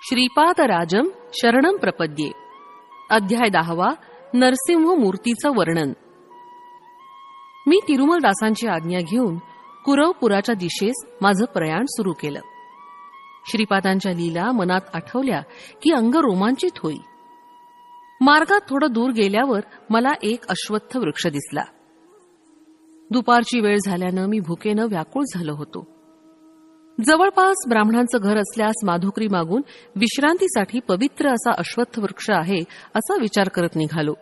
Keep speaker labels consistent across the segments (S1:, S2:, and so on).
S1: श्रीपादराजम शरणं प्रपद्ये. अध्याय 10. नरसिंह मूर्तीचं वर्णन. मी तिरुमलदासांची आज्ञा घेऊन कुरवपुराच्या दिशेस माझं प्रयाण सुरू केलं. श्रीपादांच्या लीला मनात आठवल्या की अंग रोमांचित होई. मार्गात थोडं दूर गेल्यावर मला एक अश्वत्थ वृक्ष दिसला. दुपारची वेळ झाल्यानं मी भुकेनं व्याकुळ झालो होतो. जवळपास ब्राह्मणांचं घर असल्यास माधुकरी मागून विश्रांतीसाठी पवित्र असा अश्वत्थ वृक्ष आहे असा विचार करत निघालो.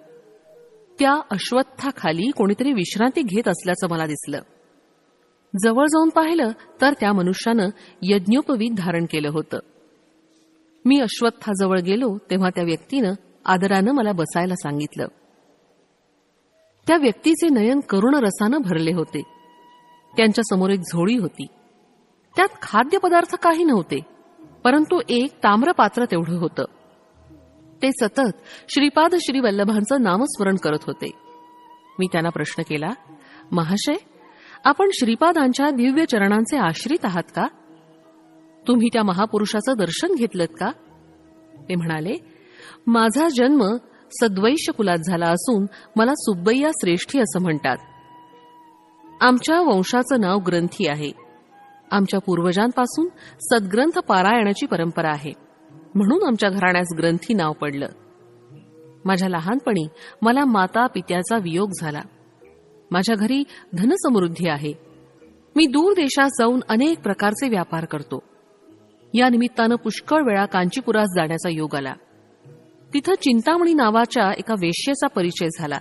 S1: त्या अश्वत्थाखाली कोणीतरी विश्रांती घेत असल्याचं मला दिसलं. जवळ जाऊन पाहिलं तर त्या मनुष्यानं यज्ञोपवीत धारण केलं होतं. मी अश्वत्थाजवळ गेलो तेव्हा त्या व्यक्तीनं आदरानं मला बसायला सांगितलं. त्या व्यक्तीचे नयन करुण रसानं भरले होते. त्यांच्या समोर एक झोळी होती. त्यात खाद्यपदार्थ काही नव्हते, परंतु एक ताम्रपात्र तेवढं होतं. ते सतत श्रीपाद श्रीवल्लभांचं नामस्मरण करत होते. मी त्यांना प्रश्न केला, महाशय, आपण श्रीपादांच्या दिव्य चरणांचे आश्रित आहात का? तुम्ही त्या महापुरुषाचं दर्शन घेतलंत का? ते म्हणाले, माझा जन्म सद्वैश्य कुलात झाला असून मला सुब्बय्या श्रेष्ठी असं म्हणतात. आमच्या वंशाचं नाव ग्रंथी आहे. आमच्या पूर्वजांपासून सद्ग्रंथ पारायणाची परंपरा आहे, म्हणून आमच्या घराण्यास ग्रंथी नाव पडलं. माझ्या लहानपणी मला माता पित्याचा वियोग झाला. माझ्या घरी धनसमृद्धी आहे. मी दूर देशात जाऊन अनेक प्रकारचे व्यापार करतो. या निमित्तानं पुष्कळ वेळा कांचीपुरास जाण्याचा योग आला. तिथं चिंतामणी नावाच्या एका वेश्येचा परिचय झाला.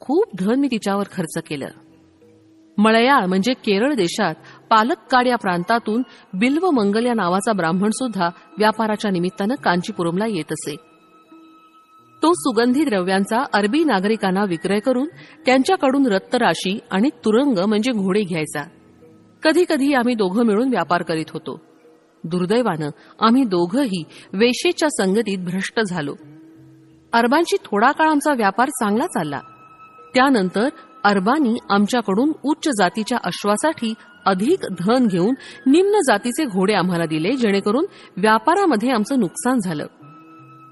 S1: खूप धन मी तिच्यावर खर्च केलं. मळयाळ म्हणजे केरळ देशात पालक्काड या प्रांतातून बिल्व मंगल या नावाचा ब्राह्मण सुद्धा व्यापाराच्या निमित्तानं कांचीपुरमला येत असे. तो सुगंधी द्रव्यांचा अरबी नागरिकांना विक्रय करून त्यांच्याकडून रत्तराशी आणि तुरंग म्हणजे घोडे घ्यायचा. कधी कधी आम्ही दोघं मिळून व्यापार करीत होतो. दुर्दैवानं आम्ही दोघंही वेश्येच्या संगतीत भ्रष्ट झालो. अरबांशी थोडा काळ आमचा व्यापार चांगला चालला. त्यानंतर अरबांनी आमच्याकडून उच्च जातीच्या अश्वासाठी अधिक धन घेऊन निम्न जातीचे घोडे आम्हाला दिले, जेणेकरून व्यापारामध्ये आमचं नुकसान झालं.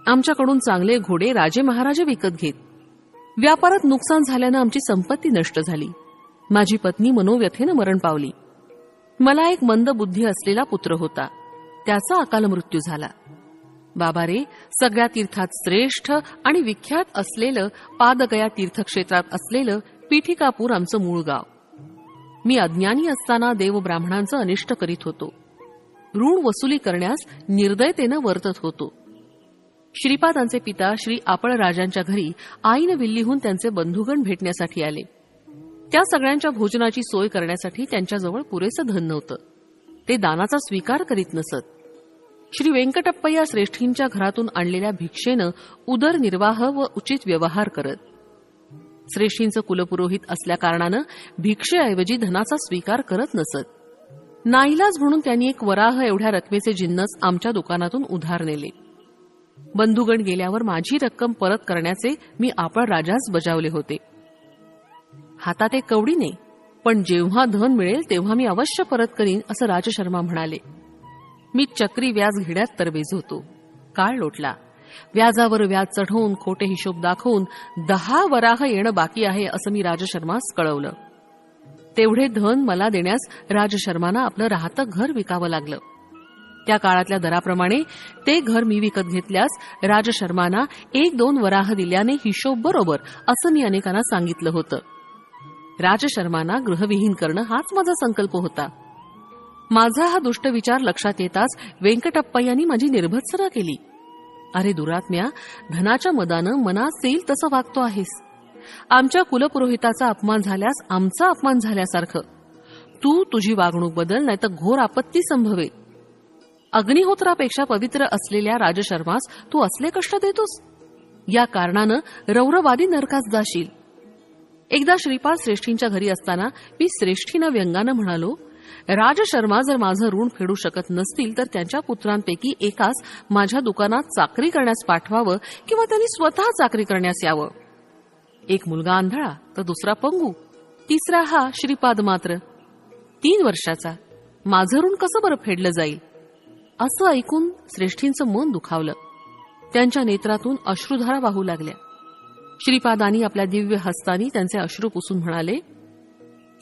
S1: आमच्याकडून चांगले घोडे राजे महाराजे विकत घेत. व्यापारात नुकसान झाल्यानं आमची संपत्ती नष्ट झाली. माझी पत्नी मनोव्यथेनं मरण पावली. मला एक मंद बुद्धी असलेला पुत्र होता. त्याचा अकाल मृत्यू झाला. बाबा रे, सगळ्या तीर्थात श्रेष्ठ आणि विख्यात असलेलं पादगया तीर्थक्षेत्रात असलेलं पीठिकापूर आमचं मूळ गाव. मी अज्ञानी असताना देव ब्राह्मणांचं अनिष्ट करीत होतो. ऋण वसुली करण्यास निर्दयतेनं वर्तत होतो. श्रीपादांचे पिता श्री आपळराजांच्या घरी आईन विल्लीहून त्यांचे बंधुगण भेटण्यासाठी आले. त्या सगळ्यांच्या भोजनाची सोय करण्यासाठी त्यांच्याजवळ पुरेसं धन नव्हतं. ते दानाचा स्वीकार करीत नसत. श्री व्यंकटप्पय्या श्रेष्ठींच्या घरातून आणलेल्या भिक्षेनं उदरनिर्वाह व उचित व्यवहार करत. श्रेष्ठींचं कुलपुरोहित असल्याकारणानं भिक्षेऐवजी धनाचा स्वीकार करत नसत. नाईलाज म्हणून त्यांनी एक वराह एवढ्या रकमेचे जिन्नस आमच्या दुकानातून उधार नेले. बंधुगण गेल्यावर माझी रक्कम परत करण्याचे मी आपळराजास बजावले होते. हातात एक कवडी नाही, पण जेव्हा धन मिळेल तेव्हा मी अवश्य परत करीन असं राजशर्मा म्हणाले. मी चक्री व्याज घेण्यात तरबेज होतो. काळ लोटला. व्याजावर व्याज चढवून खोटे हिशोब दाखवून 10 वराह येणं बाकी आहे असं मी राजशर्मास कळवलं. तेवढे धन मला देण्यास राजशर्मांना आपलं राहतं घर विकावं लागलं. त्या काळातल्या दराप्रमाणे ते घर मी विकत घेतल्यास राजशर्मांना 1-2 वराह दिल्याने हिशोब बरोबर असं मी अनेकांना सांगितलं होतं. राजशर्मांना गृहविहीन करणं हाच माझा संकल्प होता. माझा हा दुष्ट विचार लक्षात येताच व्यंकटप्पय्यांनी माझी निर्भत्सना केली. अरे दुरात्म्या, धनाच्या मदानं मनात येईल तसं वागतो आहेस. आमच्या कुलपुरोहिताचा अपमान झाल्यास आमचा अपमान झाल्यासारखं. तू तुझी वागणूक बदल, नाहीतर घोर आपत्ती संभवेल. अग्निहोत्रापेक्षा पवित्र असलेल्या राजशर्मास तू असले कष्ट देतोस. या कारणानं रौरवादी नरकास जाशील. एकदा श्रीपाद श्रेष्ठींच्या घरी असताना मी श्रेष्ठींना व्यंगानं म्हणालो, राजशर्मा जर माझं ऋण फेडू शकत नसतील तर त्यांच्या पुत्रांपैकी एकास माझ्या दुकानात चाकरी करण्यास पाठवावं किंवा त्यांनी स्वतः चाकरी करण्यास यावं. एक मुलगा आंधळा तर दुसरा पंगू, तिसरा हा श्रीपाद मात्र 3 वर्षाचा. माझं ऋण कसं बरं फेडलं जाईल? असं ऐकून श्रेष्ठींचं मन दुखावलं. त्यांच्या नेत्रातून अश्रुधारा वाहू लागल्या. श्रीपादांनी आपल्या दिव्य हस्तांनी त्यांचे अश्रू पुसून म्हणाले,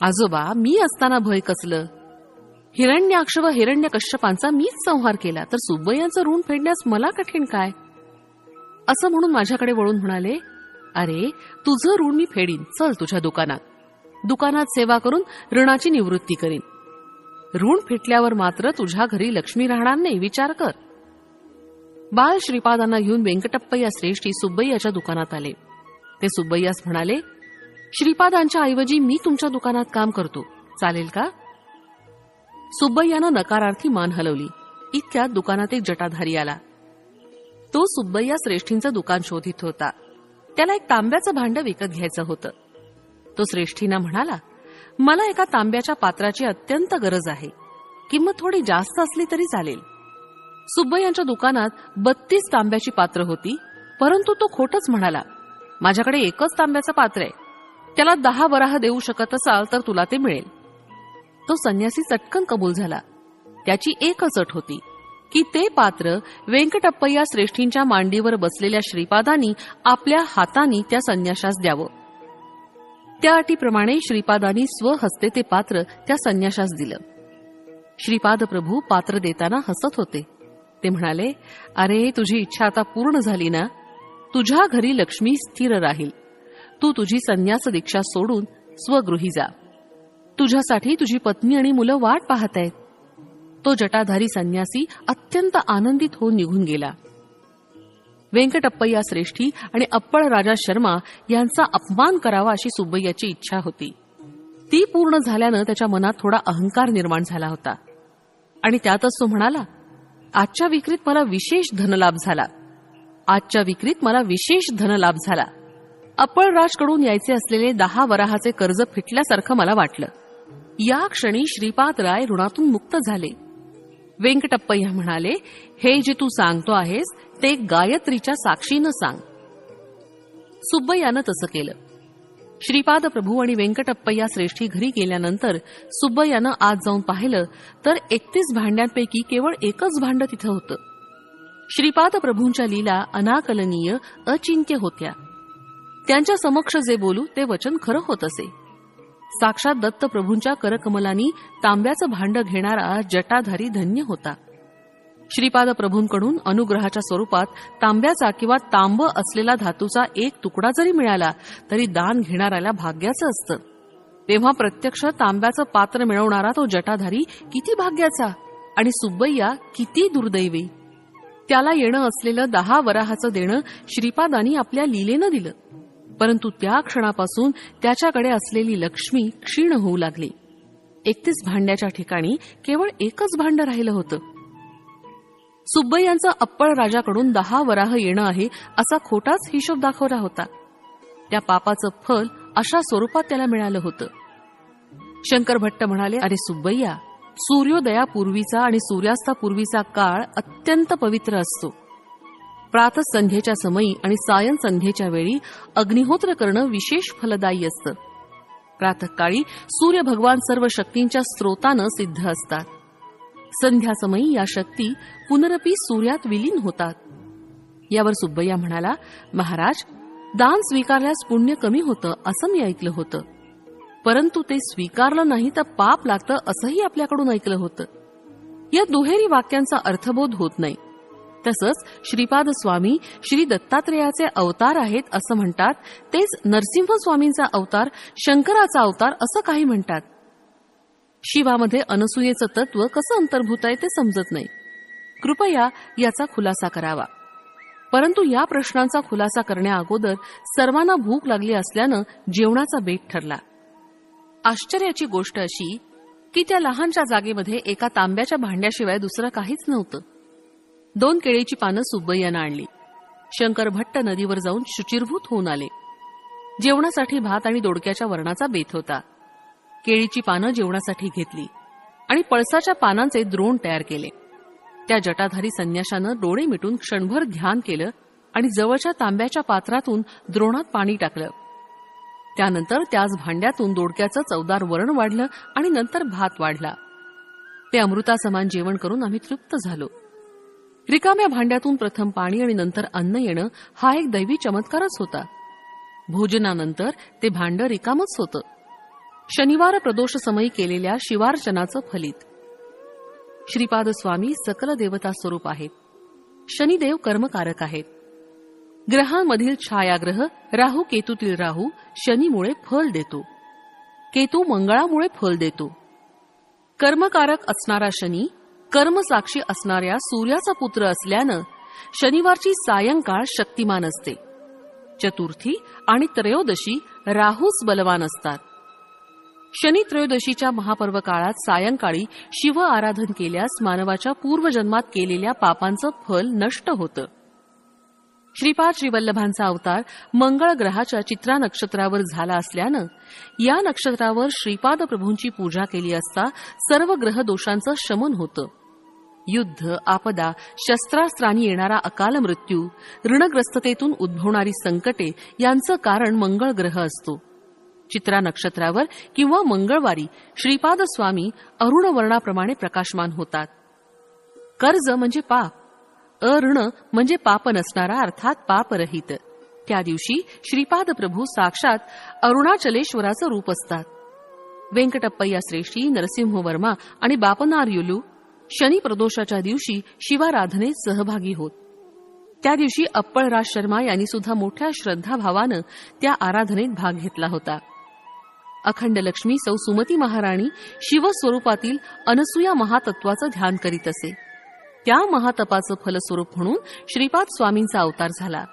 S1: आजोबा, मी असताना भय कसलं? हिरण्याक्ष व हिरण्यकश्यपांचा मीच संहार केला, तर सुब्बय्यांचं ऋण फेडण्यास मला कठीण काय? असं म्हणून माझ्याकडे वळून म्हणाले, अरे, तुझं ऋण मी फेडीन, चल तुझ्या दुकानात सेवा करून ऋणाची निवृत्ती करीन. ऋण फिटल्यावर मात्र तुझ्या घरी लक्ष्मी राहणार नाही, विचार कर. बाळ श्रीपादांना घेऊन वेंकटप्पय्या श्रेष्ठी सुब्बय्याच्या दुकानात आले. ते सुब्बय्यास म्हणाले, श्रीपादांच्या ऐवजी मी तुमच्या दुकानात काम करतो, चालेल का? सुब्बय्यानं नकारार्थी मान हलवली. इतक्यात दुकानात एक जटाधारी आला. तो सुब्बय्या श्रेष्ठींचं दुकान शोधित होता. त्याला एक तांब्याचं भांड विकत घ्यायचं होतं. तो श्रेष्ठींना म्हणाला, मला एका तांब्याच्या पात्राची अत्यंत गरज आहे. किंमत थोडी जास्त असली तरी चालेल. सुब्बय्यांच्या दुकानात 32 तांब्याची पात्र होती, परंतु तो खोटच म्हणाला. माझ्याकडे एकच तांब्याचं पात्र आहे. त्याला 10 वराह देऊ शकत असाल तर तुला ते मिळेल. तो संन्यासी चटकन कबूल झाला. त्याची एकच अट होती की ते पात्र वेंकटप्पय्या श्रेष्ठींच्या मांडीवर बसलेल्या श्रीपादांनी आपल्या हातांनी त्या संन्याशास द्यावं. त्या अटीप्रमाणे श्रीपादांनी स्वहस्ते ते पात्र त्या संन्याशास दिलं. श्रीपाद प्रभू पात्र देताना हसत होते. ते म्हणाले, अरे, तुझी इच्छा आता पूर्ण झाली ना? तुझ्या घरी लक्ष्मी स्थिर राहील. तू तुझी संन्यास दीक्षा सोडून स्वगृही जा. तुझ्यासाठी तुझी पत्नी आणि मुलं वाट पाहत आहेत. तो जटाधारी संन्यासी अत्यंत आनंदित होऊन निघून गेला. वेंकटप्पय्या श्रेष्ठी आणि अप्पळ राजा शर्मा यांचा अपमान करावा अशी सुब्बय्याची इच्छा होती. ती पूर्ण झाल्यानं त्याच्या मनात थोडा अहंकार निर्माण झाला होता आणि त्यातच तो म्हणाला, आजच्या विक्रीत मला विशेष धनलाभ झाला. अप्पळराजकडून यायचे असलेले 10 वराहाचे कर्ज फिटल्यासारखं मला वाटलं. या क्षणी श्रीपादराय ऋणातून मुक्त झाले. वेंकटप्पय्या म्हणाले, हे जे तू सांगतो आहेस ते गायत्रीच्या साक्षीनं सांग. सुब्बय्यानं तसं केलं. श्रीपाद प्रभू आणि वेंकटप्पय्या श्रेष्ठी घरी गेल्यानंतर सुब्बय्यानं आत जाऊन पाहिलं तर 31 भांड्यांपैकी केवळ एकच भांड तिथं होतं. श्रीपाद प्रभूंच्या लीला अनाकलनीय, अचिंत्य होत्या. त्यांच्या समक्ष जे बोलू ते वचन खरं होत असे. साक्षात दत्तप्रभूंच्या करकमलांनी तांब्याचं भांड घेणारा जटाधारी धन्य होता. श्रीपाद प्रभूंकडून अनुग्रहाच्या स्वरूपात तांब्याचा किंवा तांब असलेला धातूचा एक तुकडा जरी मिळाला तरी दान घेणाऱ्याला भाग्याचं असतं. तेव्हा प्रत्यक्ष तांब्याचं पात्र मिळवणारा तो जटाधारी किती भाग्याचा आणि सुब्बय्या किती दुर्दैवी. त्याला येणं असलेलं 10 वराहाचं देणं श्रीपादांनी आपल्या लीलेनं दिलं, परंतु त्या क्षणापासून त्याच्याकडे असलेली लक्ष्मी क्षीण होऊ लागली. 31 भांड्याच्या ठिकाणी केवळ एकच भांड राहिलं होतं. सुब्बय्यांचा अप्पळ राजाकडून 10 वराह येणं आहे असा खोटाच हिशोब दाखवला होता. त्या पापाचं फल अशा स्वरूपात त्याला मिळालं होतं. शंकर भट्ट म्हणाले, अरे सुब्बय्या, सूर्योदयापूर्वीचा आणि सूर्यास्तापूर्वीचा काळ अत्यंत पवित्र असतो. प्रातःसंध्येच्या समयी आणि सायं संध्येच्या वेळी अग्निहोत्र करणं विशेष फलदायी असतं. प्रातःकाळी सूर्य भगवान सर्व शक्तींच्या स्रोतानं सिद्ध असतात. संध्यासमयी या शक्ती पुनरपी सूर्यात विलीन होतात. यावर सुब्बय्या म्हणाला, महाराज, दान स्वीकारल्यास पुण्य कमी होतं असं मी ऐकलं होतं, परंतु ते स्वीकारलं नाही तर पाप लागतं असंही आपल्याकडून ऐकलं होतं. या दुहेरी वाक्यांचा अर्थबोध होत नाही. तसंच श्रीपाद स्वामी श्री दत्तात्रेयाचे अवतार आहेत असं म्हणतात, तेच नरसिंह स्वामींचा अवतार, शंकराचा अवतार असं काही म्हणतात. शिवामध्ये अनसूयेचं तत्व कसं अंतर्भूत आहे ते समजत नाही. कृपया याचा खुलासा करावा. परंतु या प्रश्नांचा खुलासा करण्याअगोदर सर्वांना भूक लागली असल्यानं जेवणाचा बेत ठरला. आश्चर्याची गोष्ट अशी की त्या लहानशा जागेमध्ये एका तांब्याच्या भांड्याशिवाय दुसरं काहीच नव्हतं. 2 केळीची पानं सुब्बय्यानं आणली. शंकर भट्ट नदीवर जाऊन शुचिर्भूत होऊन आले. जेवणासाठी भात आणि दोडक्याच्या वरणाचा बेत होता. केळीची पानं जेवणासाठी घेतली आणि पळसाच्या पानांचे द्रोण तयार केले. त्या जटाधारी संन्याशानं डोळे मिटून क्षणभर ध्यान केलं आणि जवळच्या तांब्याच्या पात्रातून द्रोणात पाणी टाकलं. त्यानंतर त्याच भांड्यातून दोडक्याचं चवदार वरण वाढलं आणि नंतर भात वाढला. ते अमृतासमान जेवण करून आम्ही तृप्त झालो. रिकाम्या भांड्यातून प्रथम पाणी आणि नंतर अन्न येणं हा एक दैवी चमत्कारच होता. भोजनानंतर ते भांडं रिकामच होतं. शनिवार प्रदोष समयी केलेल्या शिवार्चनाचं फलित. श्रीपाद स्वामी सकल देवता स्वरूप आहेत. शनिदेव कर्मकारक आहेत. ग्रहांमधील छायाग्रह राहू केतूतील राहू शनीमुळे फल देतो. केतू मंगळामुळे फल देतो. कर्मकारक असणारा शनी कर्मसाक्षी असणाऱ्या सूर्याचा पुत्र असल्यानं शनिवारची सायंकाळ शक्तिमान असते. चतुर्थी आणि त्रयोदशी राहूच बलवान असतात. शनी त्रयोदशीच्या महापर्व काळात सायंकाळी शिव आराधन केल्यास मानवाच्या पूर्वजन्मात केलेल्या पापांचं फल नष्ट होतं. श्रीपाद श्रीवल्लभांचा अवतार मंगळ ग्रहाच्या चित्रा नक्षत्रावर झाला असल्यानं या नक्षत्रावर श्रीपाद प्रभूंची पूजा केली असता सर्व ग्रह दोषांचं शमन होतं. युद्ध, आपदा, शस्त्रास्त्रांनी येणारा अकाल मृत्यू, ऋणग्रस्ततेतून उद्भवणारी संकटे यांचं कारण मंगळ ग्रह असतो. चित्रा नक्षत्रावर किंवा मंगळवारी श्रीपाद स्वामी अरुण वर्णाप्रमाणे प्रकाशमान होतात. कर्ज म्हणजे पाप, अऋण म्हणजे पाप नसणारा अर्थात पापरहित. त्या दिवशी श्रीपाद प्रभू साक्षात अरुणाचलेश्वराचं रूप असतात. वेंकटप्पय्या श्रेष्ठी, नरसिंहवर्मा आणि बापनार्युलू शनी प्रदोषाच्या दिवशी शिवाराधनेत सहभागी होत. त्या दिवशी अप्पळराज शर्मा यांनी सुद्धा मोठ्या श्रद्धाभावानं त्या आराधनेत भाग घेतला होता. अखंड लक्ष्मी सौ सुमती महाराणी शिवस्वरूपातील अनसूया महातत्वाचं ध्यान करीत असे. त्या महातपाचं फलस्वरूप म्हणून श्रीपाद स्वामींचा अवतार झाला.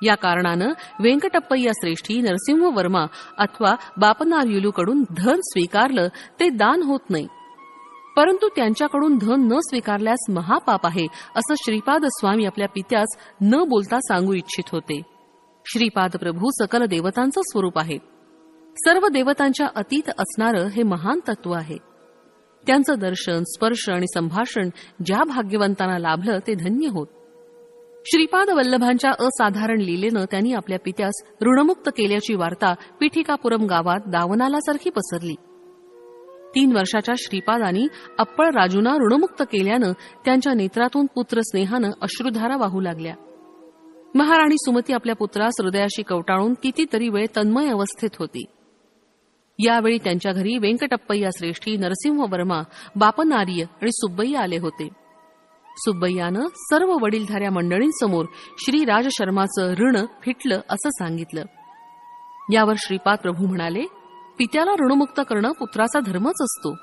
S1: या कारणानं वेंकटप्पय्या श्रेष्ठी, नरसिंहवर्मा अथवा बापनार्युलूकडून धन स्वीकारलं ते दान होत नाही, परंतु त्यांच्याकडून धन न स्वीकारल्यास महापाप आहे असं श्रीपाद स्वामी आपल्या पित्यास न बोलता सांगू इच्छित होते. श्रीपाद प्रभू सकल देवतांचं स्वरूप आहे. सर्व देवतांच्या अतीत असणारं हे महान तत्व आहे. त्यांचं दर्शन, स्पर्श आणि संभाषण ज्या भाग्यवंतांना लाभलं ते धन्य होत. श्रीपाद वल्लभांच्या असाधारण लीलेनं त्यांनी आपल्या पित्यास ऋणमुक्त केल्याची वार्ता पिठिकापुरम गावात दावनालासारखी पसरली. 3 वर्षाच्या श्रीपादांनी अप्पळ राजूंना ऋणमुक्त केल्यानं त्यांच्या नेत्रातून पुत्रस्नेहानं अश्रुधारा वाहू लागल्या. महाराणी सुमती आपल्या पुत्रास हृदयाशी कवटाळून कितीतरी वेळ तन्मय अवस्थेत होती. यावेळी त्यांच्या घरी वेंकटप्पय्या श्रेष्ठी, नरसिंहवर्मा, बापनार्य आणि सुब्बय्या आले होते. सुब्बय्यानं सर्व वडीलधाऱ्या मंडळींसमोर श्री राजशर्माचं ऋण फिटलं असं सांगितलं. यावर श्रीपाद प्रभू म्हणाले, पित्याला ऋणमुक्त करणं पुत्राचा धर्मच असतो.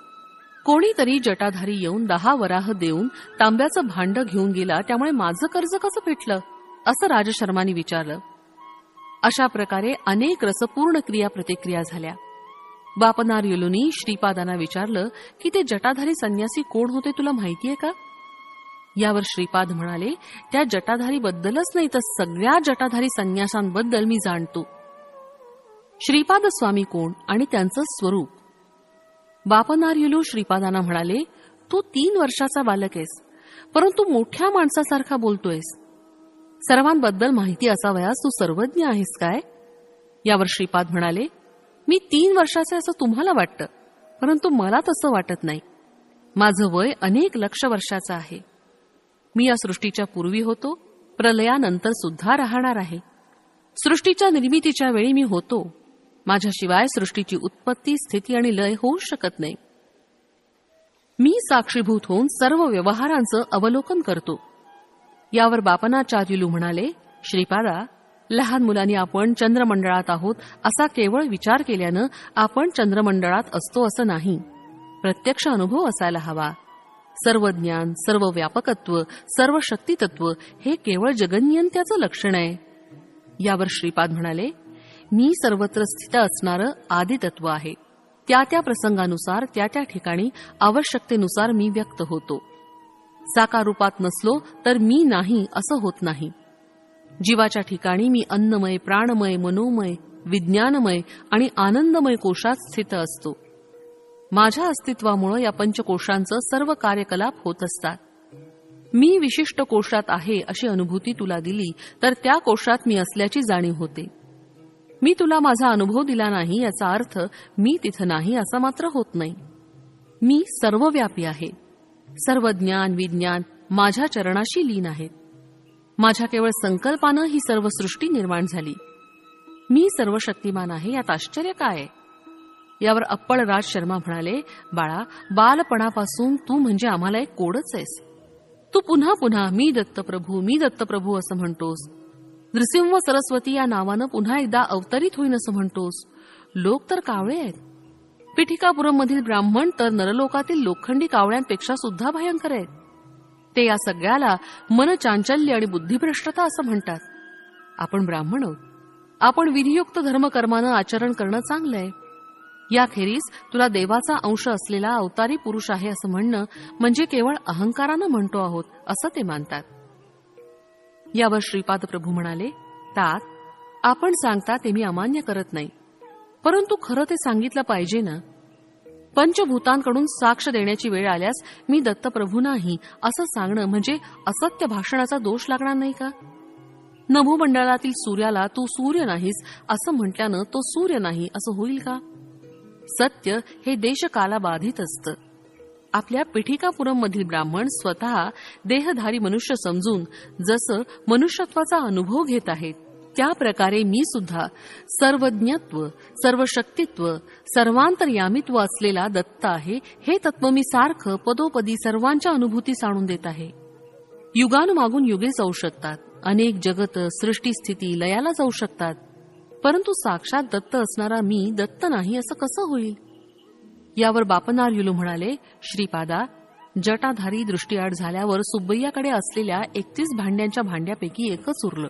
S1: कोणीतरी जटाधारी येऊन 10 वराह देऊन तांब्याचं भांड घेऊन गेला, त्यामुळे माझं कर्ज कसं फिटलं असं राजशर्मांनी विचारलं. अशा प्रकारे अनेक रसपूर्ण क्रिया प्रतिक्रिया झाल्या. बापनार्युलूंनी श्रीपादांना विचारलं की ते जटाधारी संन्यासी कोण होते तुला माहितीये का? यावर श्रीपाद म्हणाले, त्या जटाधारीबद्दलच नाही तर सगळ्या जटाधारी संन्यासांबद्दल मी जाणतो. श्रीपाद स्वामी कोण आणि त्यांचं स्वरूप? बापनार्युलू श्रीपादांना म्हणाले, तू 3 वर्षाचा बालक आहेस, परंतु मोठ्या माणसासारखा बोलतोयस. सर्वांबद्दल माहिती असावयास तू सर्वज्ञ आहेस काय? यावर श्रीपाद म्हणाले, मी 3 वर्षाचे असं तुम्हाला वाटतं, परंतु मला तसं वाटत नाही. माझं वय अनेक लक्ष वर्षाचं आहे. मी या सृष्टीच्या पूर्वी होतो, प्रलयानंतर सुद्धा राहणार आहे. सृष्टीच्या निर्मितीच्या वेळी मी होतो. माझ्याशिवाय सृष्टीची उत्पत्ती, स्थिती आणि लय होऊ शकत नाही. मी साक्षीभूत होऊन सर्व व्यवहारांचं अवलोकन करतो. यावर बापनाचार्युलू म्हणाले, श्रीपादा, लहान मुलांनी आपण चंद्रमंडळात आहोत असा केवळ विचार केल्यानं आपण चंद्रमंडळात असतो असं नाही. प्रत्यक्ष अनुभव असायला हवा. सर्व ज्ञान, सर्व व्यापकत्व, सर्व शक्तितत्व हे केवळ जगन्यंत्याचं लक्षण आहे. यावर श्रीपाद म्हणाले, मी सर्वत्र स्थित असणारं आदितत्व आहे. त्या त्या प्रसंगानुसार त्या त्या ठिकाणी आवश्यकतेनुसार मी व्यक्त होतो. साकार रूपात नसलो तर मी नाही असं होत नाही. जीवाच्या ठिकाणी मी अन्नमय, प्राणमय, मनोमय, विज्ञानमय आणि आनंदमय कोशात स्थित असतो. माझ्या अस्तित्वामुळे या पंचकोशांचं सर्व कार्यकलाप होत असतात. मी विशिष्ट कोशात आहे अशी अनुभूती तुला दिली तर त्या कोशात मी असल्याची जाणीव होते. मी तुला माझा अनुभव दिला नाही याचा अर्थ मी तिथं नाही असा मात्र होत नाही. मी सर्वव्यापी आहे. सर्व ज्ञान, विज्ञान माझ्या चरणाशी लीन आहेत. माझ्या केवळ संकल्पानं ही सर्व सृष्टी निर्माण झाली. मी सर्व शक्तिमान आहे, यात आश्चर्य काय आहे? यावर अप्पळ राज शर्मा म्हणाले, बाळा, बालपणापासून तू म्हणजे आम्हाला एक कोडच आहेस. तू पुन्हा पुन्हा मी दत्तप्रभू, मी दत्तप्रभू असं म्हणतोस. नृसिंह सरस्वती या नावानं पुन्हा एकदा अवतरित होईन असं म्हणतोस. लोक तर कावळे आहेत. पिठिकापुरममधील ब्राह्मण तर नरलोकातील लोखंडी कावळ्यांपेक्षा सुद्धा भयंकर आहेत. ते या सगळ्याला मनचांचल्य आणि बुद्धिभ्रष्टता असं म्हणतात. आपण ब्राह्मण आहोत. आपण विधियुक्त धर्मकर्मानं आचरण करणं चांगलं आहे. याखेरीज तुला देवाचा अंश असलेला अवतारी पुरुष आहे असं म्हणणं म्हणजे केवळ अहंकारानं म्हणतो आहोत असं ते मानतात. यावर श्रीपाद प्रभू म्हणाले, तात, आपण सांगता ते मी अमान्य करत नाही, परंतु खरं ते सांगितलं पाहिजे ना. पंचभूतांकडून साक्ष देण्याची वेळ आल्यास मी दत्तप्रभू नाही असं सांगणं म्हणजे असत्य भाषणाचा दोष लागणार नाही का? नभोमंडळातील सूर्याला तू सूर्य नाहीस असं म्हटल्यानं तो सूर्य नाही असं होईल का? सत्य हे देशकालाबाधित असतं. आपल्या पिठिकापुरममधील ब्राह्मण स्वतः देहधारी मनुष्य समजून जसं मनुष्यत्वाचा अनुभव घेत आहेत, त्याप्रकारे मी सुद्धा सर्वज्ञत्व, सर्वशक्तित्व, सर्वांतर्यामित्व असलेला दत्त आहे हे तत्व मी सारखं पदोपदी सर्वांच्या अनुभूतीस आणून देत आहे. युगानुमागून युगे जाऊ शकतात, अनेक जगत, सृष्टी, स्थिती, लयाला जाऊ शकतात, परंतु साक्षात दत्त असणारा मी दत्त नाही असं कसं होईल? यावर बापनार्युलू म्हणाले, श्रीपादा, जटाधारी दृष्टीआड झाल्यावर सुब्बय्याकडे असलेल्या 31 भांड्यांच्या भांड्यापैकी एकच उरलं.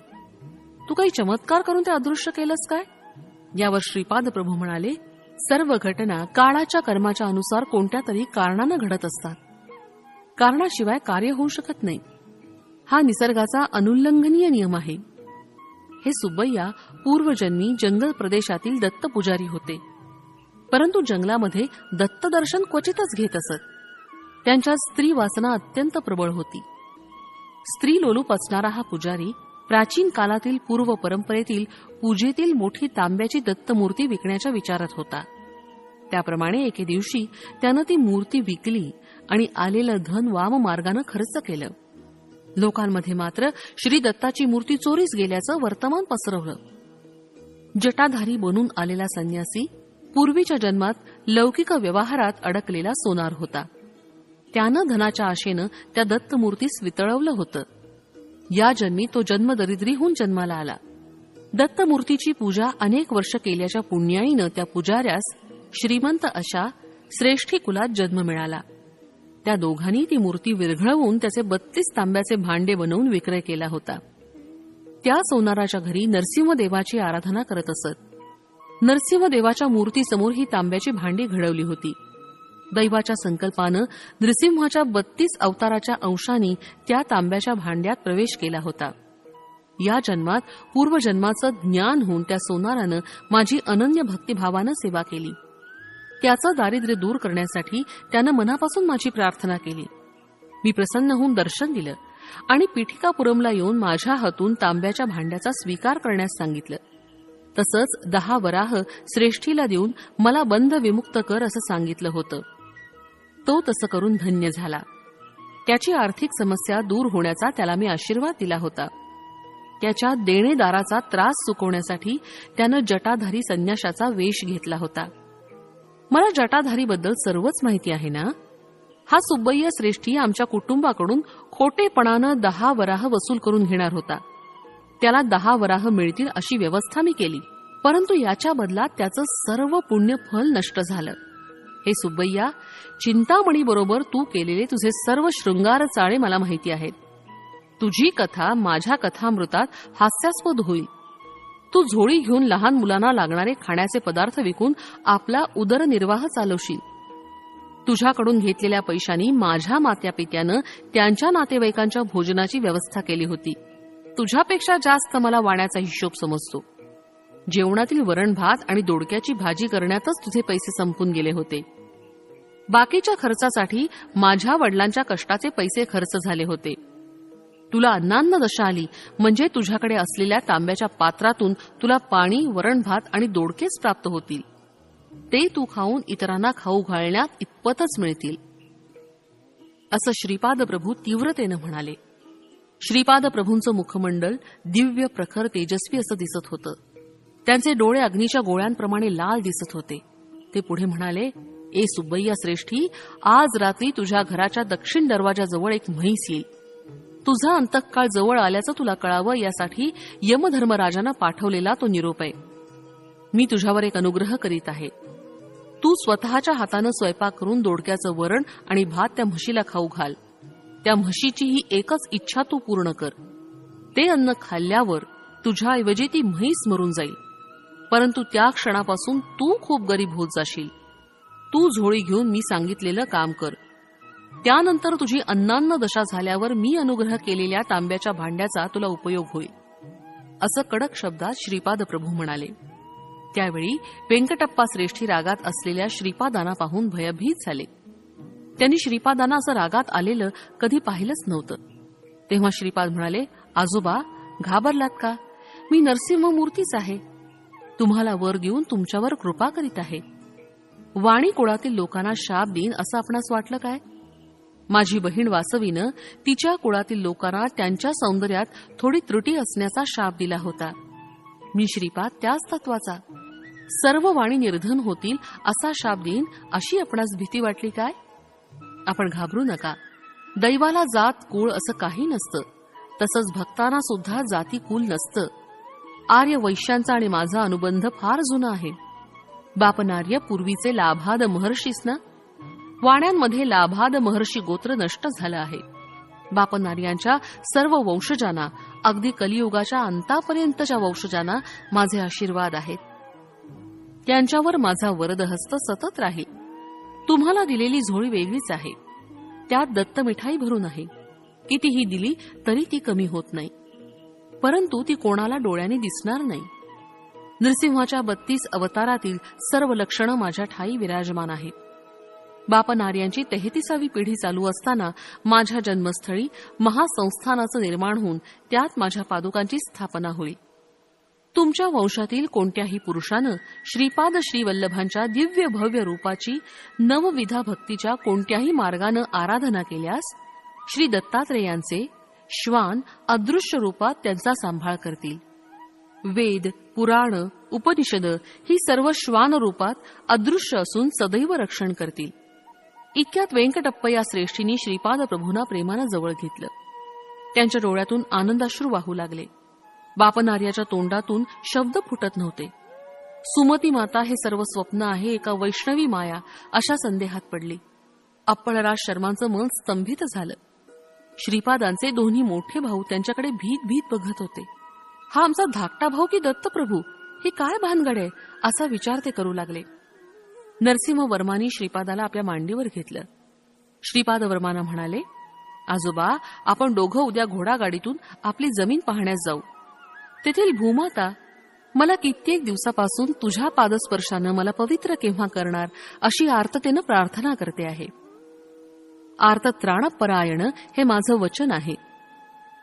S1: तू काही चमत्कार करून ते अदृश्य केलंस काय? यावर श्रीपाद प्रभू म्हणाले, सर्व घटना काळाच्या कर्माच्या अनुसार कोणत्या तरी कारणानं घडत असतात. कारणाशिवाय कार्य होऊ शकत नाही. हा निसर्गाचा अनुल्लंघनीय नियम आहे. हे सुब्बय्या पूर्वजन्मी जंगल प्रदेशातील दत्त पुजारी होते, परंतु जंगलामध्ये दत्तदर्शन क्वचितच घेत असत. त्यांच्या स्त्री वासना अत्यंत प्रबळ होती. स्त्री लोलूप असणारा हा पुजारी प्राचीन कालातील पूर्व परंपरेतील पूजेतील मोठी तांब्याची दत्तमूर्ती विकण्याच्या विचारात होता. त्याप्रमाणे एके दिवशी त्यानं ती मूर्ती विकली आणि आलेलं धन वाममार्गानं खर्च केलं. लोकांमध्ये मात्र श्री दत्ताची मूर्ती चोरीस गेल्याचं वर्तमान पसरवलं. जटाधारी बनून आलेला संन्यासी पूर्वीच्या जन्मात लौकिक व्यवहारात अडकलेला सोनार होता. त्यानं धनाच्या आशेनं त्या दत्तमूर्तीस वितळवलं होतं. या जन्मी तो जन्मदरिद्रीहून जन्माला आला. दत्तमूर्तीची पूजा अनेक वर्ष केल्याच्या पुण्याईनं त्या पुजाऱ्यास श्रीमंत अशा श्रेष्ठी कुलात जन्म मिळाला. त्या दोघांनी ती मूर्ती विरघळवून त्याचे 32 तांब्याचे भांडे बनवून विक्रय केला होता. त्या सोनाराच्या घरी नरसिंहदेवाची आराधना करत असत. नरसिंहदेवाच्या मूर्तीसमोर ही तांब्याची भांडी घडवली होती. दैवाच्या संकल्पानं नृसिंहाच्या 32 अवताराच्या अंशांनी त्या तांब्याच्या भांड्यात प्रवेश केला होता. या जन्मात पूर्वजन्माचं ज्ञान होऊन त्या सोनारानं माझी अनन्य भक्तिभावानं सेवा केली. त्याचं दारिद्र्य दूर करण्यासाठी त्यानं मनापासून माझी प्रार्थना केली. मी प्रसन्न होऊन दर्शन दिलं आणि पिठिकापुरमला येऊन माझ्या हातून तांब्याच्या भांड्याचा स्वीकार करण्यास सांगितलं. तसंच 10 वराह श्रेष्ठीला देऊन मला बंध विमुक्त कर असं सांगितलं होतं. तो तसं करून धन्य झाला. त्याची आर्थिक समस्या दूर होण्याचा त्याला मी आशीर्वाद दिला होता. त्याच्या देणेदाराचा त्रास चुकवण्यासाठी त्यानं जटाधारी संन्याशाचा वेश घेतला होता. मला जटाधारीबद्दल सर्वच माहिती आहे ना. हा सुब्बय्या श्रेष्ठी आमच्या कुटुंबाकडून खोटेपणानं 10 वराह वसूल करून घेणार होता. त्याला 10 वराह मिळतील अशी व्यवस्था मी केली, परंतु याच्या बदलात त्याचं सर्व पुण्य फल नष्ट झालं. हे सुब्बय्या, चिंतामणीबरोबर तू केलेले तुझे सर्व शृंगार चाळे मला माहिती आहेत. तुझी कथा माझ्या कथामृतात हास्यास्पद होईल. तू झोळी घेऊन लहान मुलांना लागणारे खाण्याचे पदार्थ विकून आपला उदरनिर्वाह चालवशील. तुझ्याकडून घेतलेल्या पैशांनी माझ्या मात्यापित्यानं त्यांच्या नातेवाईकांच्या भोजनाची व्यवस्था केली होती. तुझ्यापेक्षा जास्त मला वाण्याचा हिशोब समजतो. जेवणातील वरण भात आणि दोडक्याची भाजी करण्यातच तुझे पैसे संपून गेले होते. बाकीच्या खर्चासाठी माझ्या वडिलांच्या कष्टाचे पैसे खर्च झाले होते. तुला अन्नान्न दशा आली म्हणजे तुझ्याकडे असलेल्या तांब्याच्या पात्रातून तुला पाणी, वरण भात आणि दोडकेच प्राप्त होतील. ते तू खाऊन इतरांना खाऊ घालण्यात इतपतच मिळतील. असं श्रीपाद प्रभू तीव्रतेनं म्हणाले. श्रीपाद प्रभूंचं मुखमंडल दिव्य, प्रखर, तेजस्वी असं दिसत होतं. त्यांचे डोळे अग्नीच्या गोळ्यांप्रमाणे लाल दिसत होते. ते पुढे म्हणाले, ए सुब्बय्या श्रेष्ठी, आज रात्री तुझ्या घराच्या दक्षिण दरवाजाजवळ एक म्हैस येईल. तुझा अंतकाळ जवळ आल्याचं तुला कळावं यासाठी यमधर्मराजानं पाठवलेला तो निरोप आहे. मी तुझ्यावर एक अनुग्रह करीत आहे. तू स्वतःच्या हातानं स्वयंपाक करून दोडक्याचं वरण आणि भात त्या म्हशीला खाऊ घाल. त्या म्हशीची ही एकच इच्छा तू पूर्ण कर. ते अन्न खाल्ल्यावर तुझ्याऐवजी ती म्हैस मरून जाईल, परंतु त्या क्षणापासून तू खूप गरीब होत जाशील. तू झोळी घेऊन मी सांगितलेलं काम कर. त्यानंतर तुझी अन्नान्न दशा झाल्यावर मी अनुग्रह केलेल्या तांब्याच्या भांड्याचा तुला उपयोग होईल, असं कडक शब्दात श्रीपाद प्रभू म्हणाले. त्यावेळी व्यंकटप्पा श्रेष्ठी रागात असलेल्या श्रीपादांना पाहून भयभीत झाले. त्यांनी श्रीपादांना असं रागात आलेलं कधी पाहिलंच नव्हतं. तेव्हा श्रीपाद म्हणाले, आजोबा, घाबरलात का? मी नरसिंहमूर्तीच आहे. तुम्हाला वर देऊन तुमच्यावर कृपा करीत आहे. वाणी कुळातील लोकांना शाप देईन असं आपणास वाटलं काय? माझी बहीण वासवीनं तिच्या कुळातील लोकांना त्यांच्या सौंदर्यात थोडी त्रुटी असण्याचा शाप दिला होता. मी श्रीपाद त्याच तत्वाचा. सर्व वाणी निर्धन होतील असा शाप देईन अशी आपणास भीती वाटली काय? आपण घाबरू नका. दैवाला जात कुळ असं काही नसतं. तसंच भक्तांना सुद्धा जाती कुल नसतं. आर्य वैश्यांचा आणि माझा अनुबंध फार जुना आहे. बापनार्य पूर्वीचे लाभाद महर्षीस ना. वाण्यांमध्ये लाभाद महर्षी गोत्र नष्ट झालं आहे. बापनार्यांच्या सर्व वंशजांना, अगदी कलियुगाच्या अंतापर्यंतच्या वंशजांना माझे आशीर्वाद आहेत. त्यांच्यावर माझा वरदहस्त सतत राहील. तुम्हाला दिलेली झोळी वेगळीच आहे. त्यात दत्त मिठाई भरून आहे. कितीही दिली तरी ती कमी होत नाही, परंतु ती कोणाला डोळ्याने दिसणार नाही. नृसिंहाच्या 32 अवतारातील सर्व लक्षणं माझ्या ठाई विराजमान आहेत. बापनार्यांची 33वी पिढी चालू असताना माझ्या जन्मस्थळी महासंस्थानाचं निर्माण होऊन त्यात माझ्या पादुकांची स्थापना होईल. तुमच्या वंशातील कोणत्याही पुरुषानं श्रीपाद श्रीवल्लभांच्या दिव्य भव्य रूपाची नवविधा भक्तीच्या कोणत्याही मार्गानं आराधना केल्यास श्री दत्तात्रेयांचे श्वान अदृश्य रूपात त्यांचा सांभाळ करतील. वेद, पुराण, उपनिषद ही सर्व श्वान रूपात अदृश्य असून सदैव रक्षण करतील. इतक्यात व्यंकटप्पया श्रेष्ठींनी श्रीपाद प्रभूंना प्रेमानं जवळ घेतलं. त्यांच्या डोळ्यातून आनंदाश्रू वाहू लागले. बापनार्याच्या तोंडातून शब्द फुटत नव्हते. सुमती माता हे सर्व स्वप्न आहे, एका वैष्णवी माया अशा संदेहात पडली. अप्पळराज शर्मांचं मन स्तंभित झालं. श्रीपादांचे दोन्ही मोठे भाऊ त्यांच्याकडे भीत भीत बघत होते. हा आमचा धाकटा भाऊ की दत्तप्रभू? हे काय भानगड आहे असा विचार ते करू लागले. नरसिंह वर्मांनी श्रीपादाला आपल्या मांडीवर घेतलं. श्रीपाद वर्मांना म्हणाले, आजोबा, आपण दोघं उद्या घोडागाडीतून आपली जमीन पाहण्यास जाऊ. तेथील भूमाता मला कित्येक दिवसापासून तुझ्या पादस्पर्शानं मला पवित्र केव्हा करणार अशी आर्ततेनं प्रार्थना करते आहे. आर्तत्राणपरायण हे माझं वचन आहे.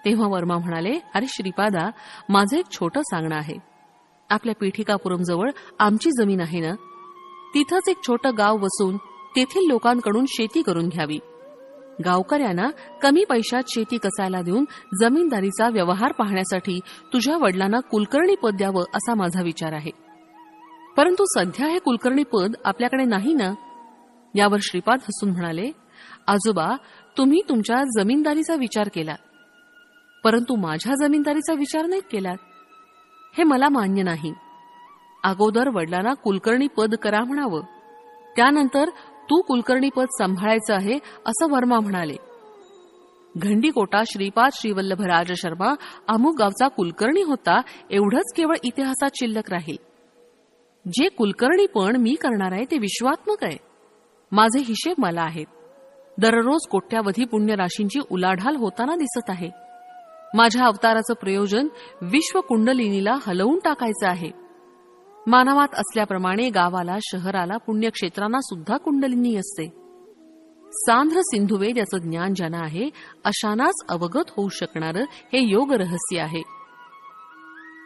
S1: तेव्हा वर्मा म्हणाले, अरे श्रीपादा, माझं एक छोटं सांगणं आहे. आपल्या पीठिकापुरमजवळ आमची जमीन आहे ना, तिथंच एक छोटं गाव वसून तेथील लोकांकडून शेती करून घ्यावी. गावकऱ्यांना कमी पैशात शेती कसायला देऊन जमीनदारीचा व्यवहार पाहण्यासाठी तुझ्या वडिलांना कुलकर्णी पद द्यावं असा माझा विचार आहे. परंतु सध्या हे कुलकर्णी पद आपल्याकडे नाही ना. यावर श्रीपाद हसून म्हणाले, आजोबा, तुम्ही तुमच्या जमीनदारीचा विचार केला, परंतु माझ्या जमीनदारीचा विचार नाही केलात. हे मला मान्य नाही. अगोदर वडिलांना कुलकर्णी पद करा म्हणावं, त्यानंतर तू कुलकर्णी पद सांभाळायचं आहे असं वर्मा म्हणाले. घंडीकोटा श्रीपाद श्रीवल्लभराज शर्मा अमुक गावचा कुलकर्णी होता एवढंच केवळ इतिहासात शिल्लक राहील. जे कुलकर्णीपण मी करणार आहे ते विश्वात्मक आहे. माझे हिशेब मला आहेत. दररोज कोट्यावधी पुण्यराशींची उलाढाल होताना दिसत आहे. माझ्या अवताराचं प्रयोजन विश्वकुंडलिनीला हलवून टाकायचं आहे. मानवात असल्याप्रमाणे गावाला, शहराला, पुण्यक्षेत्रांना सुद्धा कुंडलिनी असते. सांध्र सिंधुवेद याचं ज्ञान ज्यांना आहे अशांनाच अवगत होऊ शकणारं हे योग रहस्य आहे.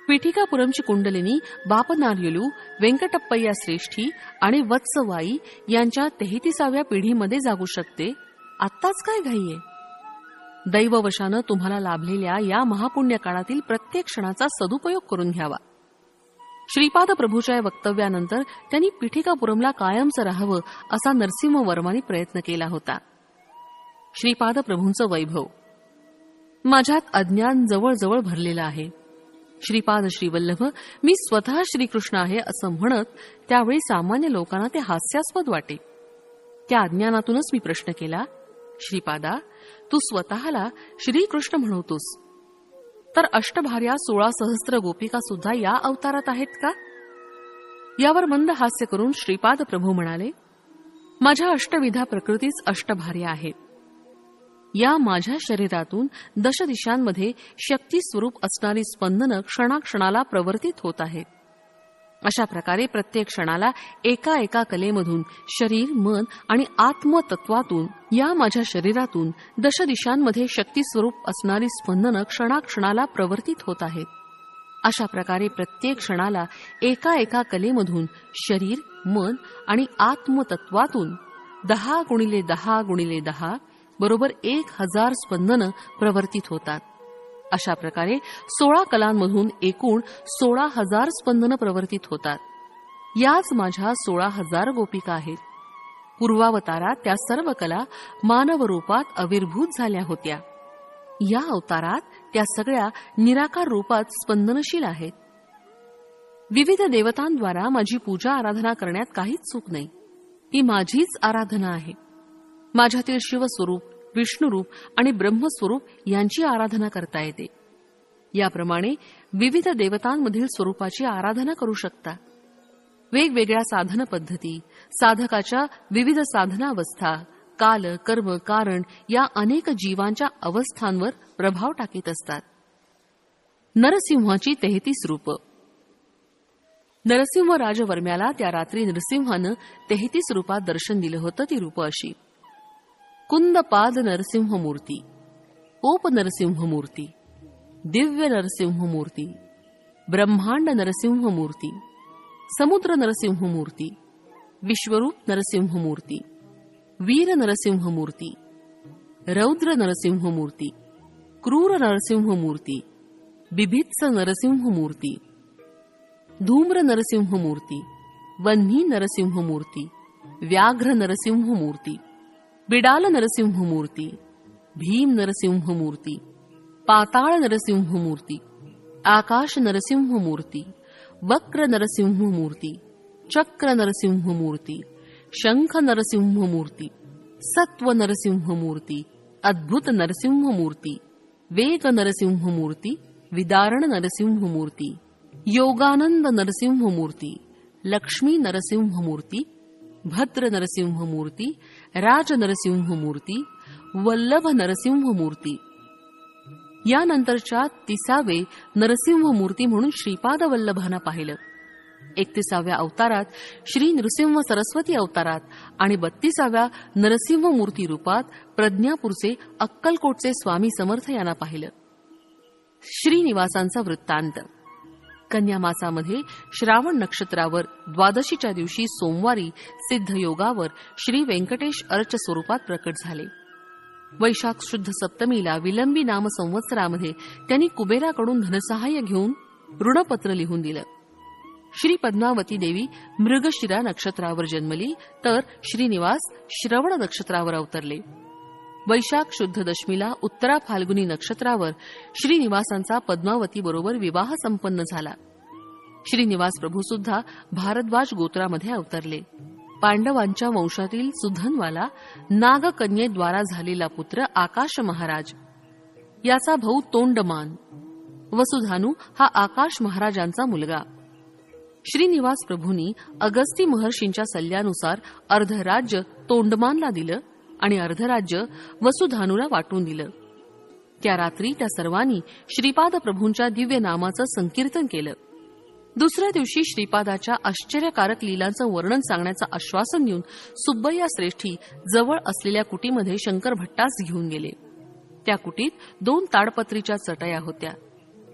S1: पीठिकापुरमची कुंडलिनी बापनार्युलू, व्यंकटप्पय्या श्रेष्ठी आणि वत्सवाई यांच्या 33व्या पिढीमध्ये जागू शकते आत्ताच काय घाईये? दैववशानं तुम्हाला लाभलेल्या या महापुण्य काळातील प्रत्येक क्षणाचा सदुपयोग करून घ्यावा. श्रीपाद प्रभूच्या या वक्तव्यानंतर त्यांनी पीठिकापुरमला कायमचं राहावं असा नरसिंहवर्मांनी प्रयत्न केला होता. श्रीपाद प्रभूंचं वैभव. माझ्यात अज्ञान जवळजवळ भरलेलं आहे. श्रीपाद श्रीवल्लभ, मी स्वतः श्रीकृष्ण आहे असं म्हणत त्यावेळी सामान्य लोकांना ते हास्यास्पद वाटे. त्या अज्ञानातूनच मी प्रश्न केला, श्रीपादा, तू स्वतःला श्रीकृष्ण म्हणवतोस, तर अष्टभार्या 16 सहस्त्र गोपिका सुद्धा या अवतारात आहेत का? यावर मंद हास्य करून श्रीपाद प्रभू म्हणाले, माझ्या अष्टविधा प्रकृतीच अष्टभार्या आहेत. या माझ्या शरीरातून दशदिशांमध्ये शक्ती स्वरूप असणारी स्पंदनं क्षणाक्षणाला प्रवर्तित होत आहेत. अशा प्रकारे प्रत्येक क्षणाला एका एका कलेमधून शरीर, मन आणि आत्मतत्वातून या माझ्या शरीरातून दशदिशांमध्ये शक्ती स्वरूप असणारी स्पंदनं क्षणाक्षणाला प्रवर्तित होत आहेत. अशा प्रकारे प्रत्येक क्षणाला एका एका कलेमधून शरीर, मन आणि आत्मतत्वातून 10 × 10 × 10 बरोबर 1000 स्पंदनं प्रवर्तित होतात. अशा प्रकारे 16 कलांमधून एकूण 16,000 स्पंदनं प्रवर्तित होतात. याच माझ्या 16,000 गोपिका आहेत. पूर्वावतारात त्या सर्व कला मानव रूपात आविर्भूत झाल्या होत्या. या अवतारात त्या सगळ्या निराकार रूपात स्पंदनशील आहेत. विविध देवतांद्वारा माझी पूजा आराधना करण्यात काहीच चूक नाही. ही माझीच आराधना आहे. माझ्यातील शिवस्वरूप, विष्णुरूप आणि ब्रह्मस्वरूप यांची आराधना करता येते. याप्रमाणे विविध देवतांमधील स्वरूपाची आराधना करू शकता. वेगवेगळ्या साधन पद्धती, साधकाच्या विविध साधनावस्था, काल, कर्म, कारण या अनेक जीवांच्या अवस्थांवर प्रभाव टाकीत असतात. नरसिंहाची 33 रूप. नरसिंह राजवर्म्याला त्या रात्री नरसिंहानं 33 रूपात दर्शन दिलं होतं. ती रूप अशी: कुंदपाद नरसिंहमूर्ती, ओप नरसिंहमूर्ती, दिव्य नरसिंहमूर्ती, ब्रह्मांड नरसिंहमूर्ती, समुद्र नरसिंहमूर्ती, विश्वरूप नरसिंहमूर्ती, वीर नरसिंहमूर्ती, रौद्र नरसिंहमूर्ती, क्रूर नरसिंहमूर्ती, बिभित्स नरसिंहमूर्ती, धूम्र नरसिंहमूर्ती, वन्ही नरसिंहमूर्ती, व्याघ्र नरसिंहमूर्ती, बिडाल नरसिंहमूर्ती, भीम नरसिंहमूर्ती, पाताळ नरसिंहमूर्ती, आकाश नरसिंहमूर्ती, वक्र नरसिंहमूर्ती, चक्र नरसिंहमूर्ती, शंख नरसिंहमूर्ती, सत्व नरसिंहमूर्ती, अद्भुत नरसिंहमूर्ती, वेग नरसिंहमूर्ती, विदारण नरसिंहमूर्ती, योगानंद नरसिंहमूर्ती, लक्ष्मी नरसिंहमूर्ती, भद्र नरसिंहमूर्ती, राज नरसिंहमूर्ती, वल्लभ नरसिंहमूर्ती. यानंतरच्या 30वे नरसिंहमूर्ती म्हणून श्रीपाद वल्लभांना पाहिलं. 31व्या अवतारात श्री नृसिंह सरस्वती अवतारात आणि 32व्या नरसिंहमूर्ती रूपात प्रज्ञापूरचे अक्कलकोटचे स्वामी समर्थ यांना पाहिलं. श्रीनिवासांचा वृत्तांत. कन्या मासामध्ये श्रावण नक्षत्रावर द्वादशीच्या दिवशी सोमवारी सिद्धयोगावर श्री व्यंकटेश अर्च स्वरूपात प्रकट झाले. वैशाख शुद्ध सप्तमीला विलंबी नाम संवत्सरामध्ये त्यांनी कुबेराकडून धनसहाय्य घेऊन ऋणपत्र लिहून दिलं. श्री पद्मावती देवी मृगशिरा नक्षत्रावर जन्मली, तर श्रीनिवास श्रवण नक्षत्रावर अवतरले. वैशाख शुद्ध दशमीला उत्तरा फाल्गुनी नक्षत्रावर श्रीनिवासांचा पद्मावती बरोबर विवाह संपन्न झाला. श्रीनिवास प्रभू सुद्धा भारद्वाज गोत्रामध्ये अवतरले. पांडवांच्या वंशातील सुधन्वाला नागकन्येद्वारा झालेला पुत्र आकाश महाराज, याचा भाऊ तोंडमान, वसुधानू हा आकाश महाराजांचा मुलगा. श्रीनिवास प्रभूंनी अगस्ती महर्षींच्या सल्ल्यानुसार अर्धराज्य तोंडमानला दिलं आणि अर्धराज्य वसुधानूला वाटून दिलं. त्या रात्री त्या सर्वांनी श्रीपाद प्रभूंच्या दिव्य नामाचं संकीर्तन केलं. दुसऱ्या दिवशी श्रीपादाच्या आश्चर्यकारक लीलांचं वर्णन सांगण्याचं आश्वासन देऊन सुब्बय्या श्रेष्ठी जवळ असलेल्या कुटीमध्ये शंकर भट्टास घेऊन गेले. त्या कुटीत 2 ताडपत्रीच्या चटया होत्या.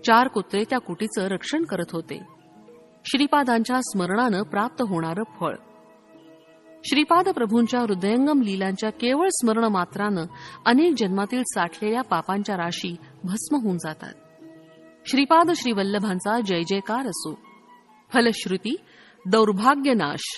S1: 4 कुत्रे त्या कुटीचं रक्षण करत होते. श्रीपादांच्या स्मरणानं प्राप्त होणारं फळ. श्रीपाद प्रभूंच्या हृदयंगम लीलांच्या केवळ स्मरण मात्रानं अनेक जन्मातील साठलेल्या पापांच्या राशी भस्म होऊन जातात. श्रीपाद श्रीवल्लभांचा जय जयकार असो. फलश्रुती दौर्भाग्यनाश.